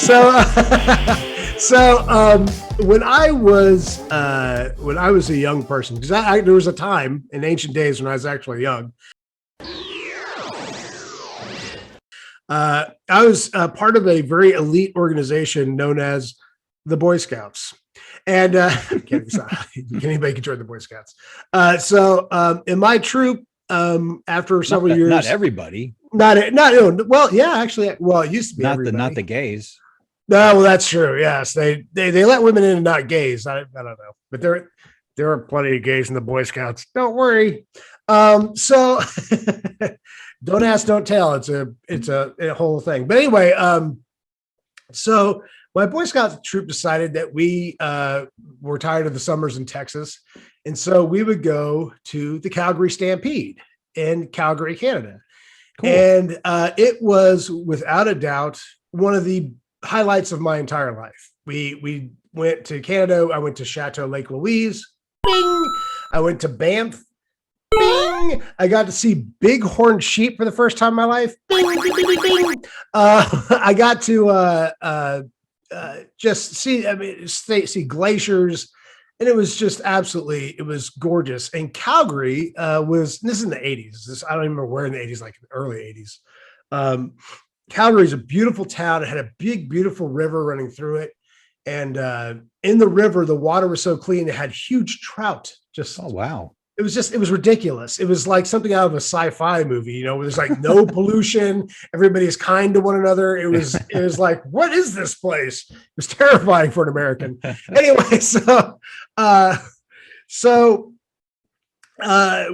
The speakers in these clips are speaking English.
So, when I was a young person, because there was a time in ancient days when I was actually young, I was part of a very elite organization known as the Boy Scouts. And anybody can join the Boy Scouts. In my troop, after several years, not everybody, well, yeah, actually, well, it used to be not the gays. No, well, that's true. Yes, they let women in and not gays. I don't know, but there are plenty of gays in the Boy Scouts. Don't worry. So don't ask, don't tell. It's a whole thing. But anyway, so my Boy Scout troop decided that we were tired of the summers in Texas, and so we would go to the Calgary Stampede in Calgary, Canada. Cool. And it was without a doubt one of the highlights of my entire life. We went to Canada. I went to Chateau Lake Louise. Bing. I went to Banff. Bing. I got to see bighorn sheep for the first time in my life. Bing, bing, bing, bing. I got to just see glaciers, and it was just it was gorgeous. And Calgary this is in the 80s. I don't even remember where in the 80s, like in the early 80s. Calgary is a beautiful town. It had a big, beautiful river running through it. And in the river, the water was so clean, it had huge trout. Oh, wow. It was ridiculous. It was like something out of a sci-fi movie, where there's like no pollution. Everybody is kind to one another. It was like, what is this place? It was terrifying for an American. Anyway,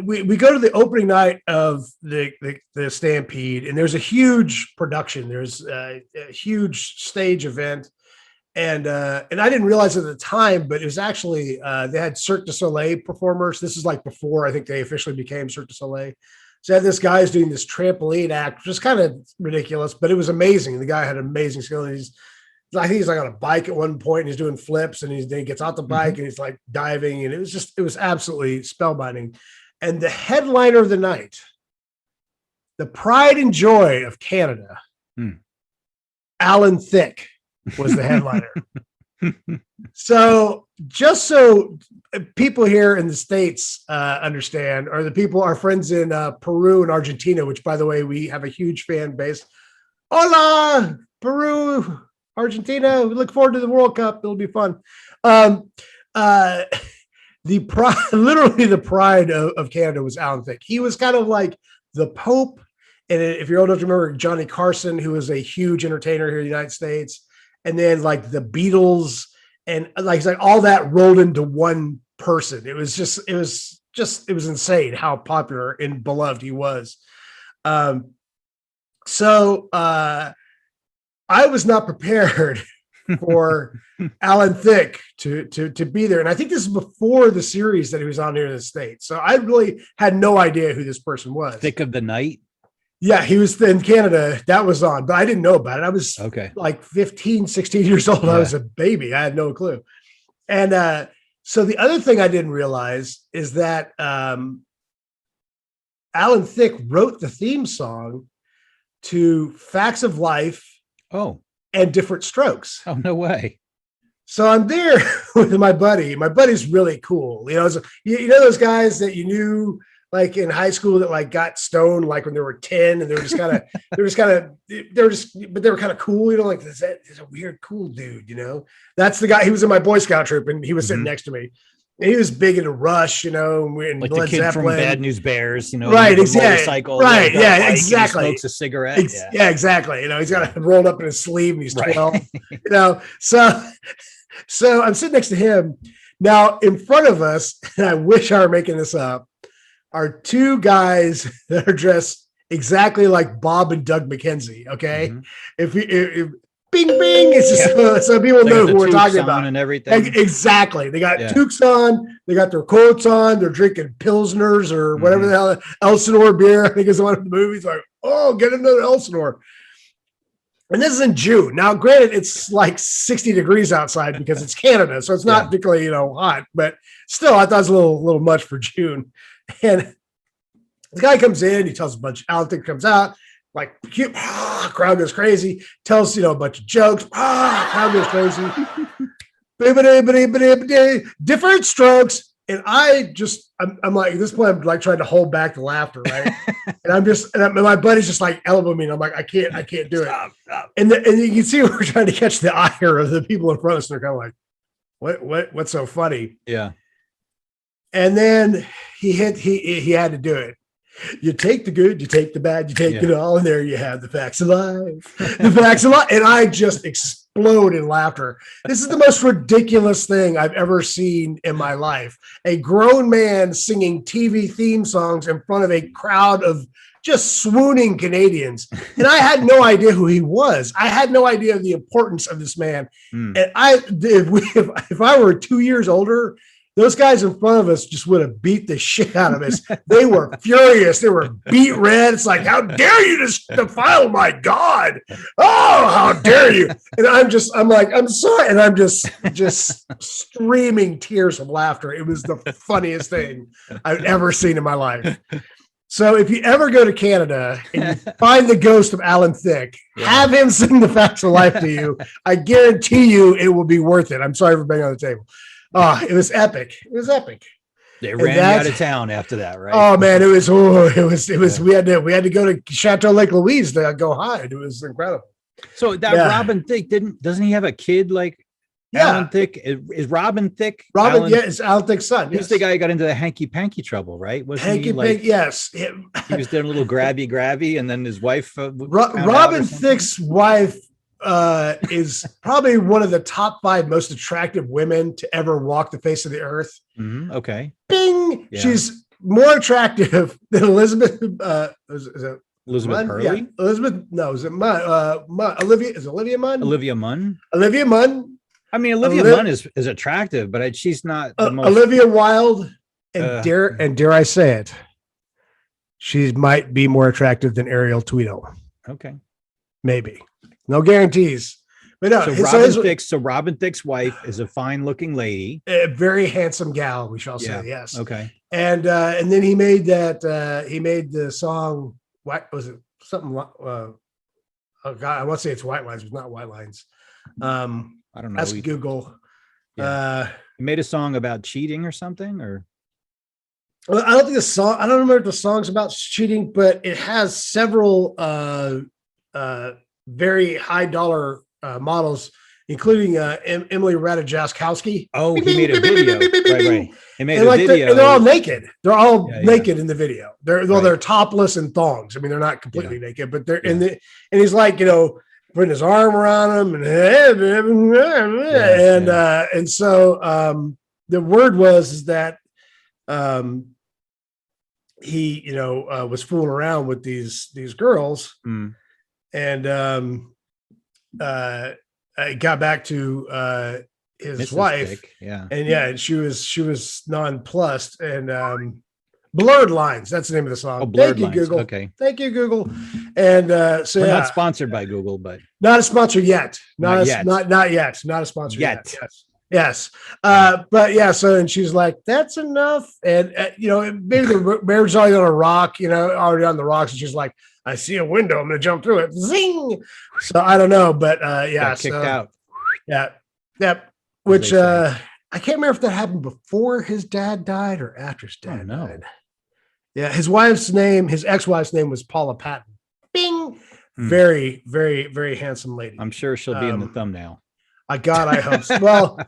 we go to the opening night of the Stampede, and there's a huge production. There's a huge stage event, and I didn't realize at the time, but it was actually they had Cirque du Soleil performers. This is like before I think they officially became Cirque du Soleil. So I had this guy's doing this trampoline act, which is kind of ridiculous, but it was amazing. The guy had amazing skill. I think he's like on a bike at one point, and he's doing flips, and then he gets off the bike and he's like diving, and it was absolutely spellbinding. And the headliner of the night, the pride and joy of Canada, Alan Thicke was the headliner. So just so people here in the States understand, or our friends in Peru and Argentina, which by the way, we have a huge fan base. Hola, Peru, Argentina. We look forward to the World Cup. It'll be fun. Literally the pride of Canada was Alan Thicke. He was kind of like the Pope. And if you're old enough to remember Johnny Carson, who was a huge entertainer here in the United States, and then like the Beatles and like all that rolled into one person. It was insane how popular and beloved he was. So I was not prepared for Alan Thicke to be there. And I think this is before the series that he was on here in the States. So I really had no idea who this person was. Thicke of the Night? Yeah, he was in Canada. That was on, but I didn't know about it. I was like 15, 16 years old. Yeah. I was a baby. I had no clue. And so the other thing I didn't realize is that Alan Thicke wrote the theme song to Facts of Life. Oh. And Different Strokes. Oh, no way. So I'm there with my buddy. My buddy's really cool. You know those guys that you knew like in high school that like got stoned like when they were 10 and they were kind of cool, like this is a weird cool dude, That's the guy. He was in my Boy Scout troop and he was sitting next to me. And he was big into Rush, and like the kid from Bad News Bears, right? Exactly. Motorcycle, right? Yeah, exactly. He smokes a cigarette. Yeah, exactly. He's got it rolled up in his sleeve, and he's 12. Right. So I'm sitting next to him now. In front of us, and I wish I were making this up, are two guys that are dressed exactly like Bob and Doug McKenzie. Okay, if bing bing, it's just so people know who we're talking about and everything. Exactly. They got toques on, they got their coats on, they're drinking Pilsners or whatever the hell, Elsinore beer. I think is one of the movies. Like, oh, get another Elsinore. And this is in June. Now, granted, it's like 60 degrees outside because it's Canada, so it's not particularly hot, but still, I thought it was a little much for June. And The guy comes in, he tells a bunch. Alan Thicke comes out, like crowd goes crazy. Tells a bunch of jokes. Crowd goes crazy. Different strokes. And I'm like, at this point, I'm like trying to hold back the laughter, right? and my buddy's just like elbowing me. And I'm like, I can't do it. Stop. And you can see we're trying to catch the ire of the people in front of us. And they're kind of like, what's so funny? Yeah. And then he had to do it. You take the good, you take the bad, you take it all, and there you have the facts of life. The facts of life. And I just explode in laughter. This is the most ridiculous thing I've ever seen in my life. A grown man singing TV theme songs in front of a crowd of just swooning Canadians. And I had no idea who he was. I had no idea of the importance of this man. And if I were 2 years older, those guys in front of us just would have beat the shit out of us. They were furious. They were beat red. It's like, how dare you just defile my God? Oh, how dare you? And I'm like, I'm sorry. And I'm just streaming tears of laughter. It was the funniest thing I've ever seen in my life. So if you ever go to Canada and you find the ghost of Alan Thicke, have him sing the facts of life to you. I guarantee you it will be worth it. I'm sorry for being on the table. Oh, it was epic. It was epic. They ran you out of town after that, right? Oh man, it was. We had to go to Chateau Lake Louise to go hide. It was incredible. So that Robin Thicke doesn't he have a kid like Alan Thicke? Is Robin Thicke? It's Alan Thicke's son. He's the guy who got into the hanky panky trouble, right? Yes. He was doing a little grabby, and then his wife. Robin Thicke's wife is probably one of the top 5 most attractive women to ever walk the face of the earth. Mm-hmm. Okay. Bing. Yeah. She's more attractive than Elizabeth. Elizabeth Hurley? Yeah. Elizabeth. No, is it Olivia? Is it Olivia Munn? Olivia Munn. Olivia Munn. I mean, Olivia Munn is attractive, but she's not the most. Olivia Wilde, and dare I say it, she might be more attractive than Ariel Tweedle. Okay. Maybe. No guarantees. But no, so Robin Thicke's wife is a fine-looking lady, a very handsome gal, we shall say. Yes. Okay. And then he made that. He made the song. What was it? Something. Oh God, I want to say it's White Lines. It's not White Lines. I don't know. Ask Google. Yeah. He made a song about cheating or something, or. Well, I don't think the song. I don't remember if the song's about cheating, but it has several very high dollar models, including Emily Ratajkowski. Oh, he made a video. Right. He made a video. And they're all naked. They're all naked in the video. They're topless and thongs. I mean, they're not completely naked, but they're in the. And he's like, putting his arm around him, and so the word was that he was fooling around with these girls. And I got back to his Mrs. wife, Thicke, and she was nonplussed, and Blurred Lines. That's the name of the song. Oh, Blurred Lines. Google. Okay. Thank you, Google. And so we're not sponsored by Google, but not a sponsor yet. Not yet. Not a sponsor yet. Yes. But yeah, so and she's like, that's enough. And maybe the marriage already on a rock, already on the rocks, and she's like, I see a window, I'm gonna jump through it. Zing. So I don't know, but got kicked out. Yeah. Yep. Which I can't remember if that happened before his dad died or after his dad died. Yeah, his ex-wife's name was Paula Patton. Bing. Very, very, very handsome lady. I'm sure she'll be in the thumbnail. I hope so. Well,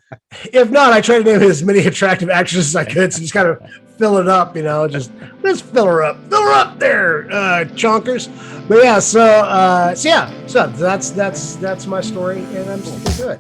if not, I try to name as many attractive actresses as I could, so just kind of fill it up, just let's fill her up there, chonkers. But yeah, so that's my story, and I'm sticking to it.